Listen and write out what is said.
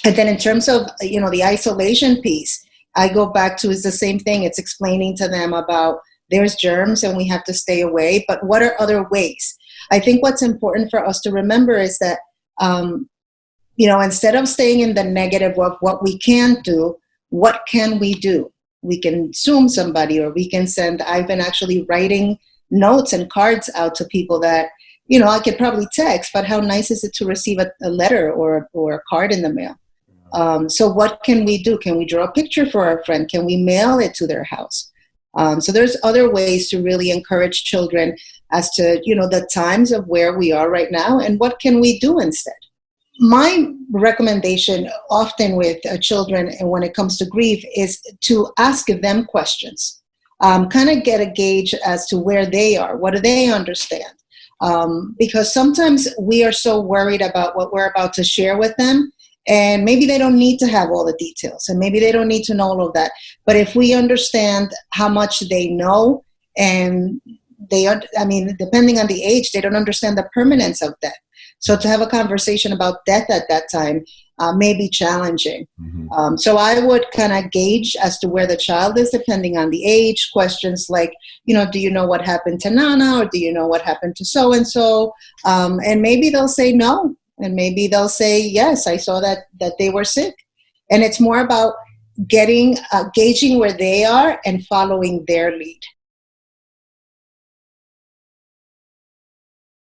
And then in terms of, the isolation piece, I go back to, is the same thing. It's explaining to them about there's germs and we have to stay away, but what are other ways? I think what's important for us to remember is that, instead of staying in the negative of what we can't do, what can we do? We can Zoom somebody, or we can send, I've been actually writing notes and cards out to people that, I could probably text, but how nice is it to receive a letter or a card in the mail? So what can we do? Can we draw a picture for our friend? Can we mail it to their house? So there's other ways to really encourage children as to, the times of where we are right now and what can we do instead. My recommendation often with children and when it comes to grief is to ask them questions, kind of get a gauge as to where they are. What do they understand? Because sometimes we are so worried about what we're about to share with them, and maybe they don't need to have all the details, and maybe they don't need to know all of that. But if we understand how much they know, and depending on the age, they don't understand the permanence of death. So to have a conversation about death at that time may be challenging. Mm-hmm. So I would kind of gauge as to where the child is depending on the age. Questions like, do you know what happened to Nana, or do you know what happened to so-and-so? And maybe they'll say no. And maybe they'll say, yes, I saw that they were sick. And it's more about gauging where they are and following their lead.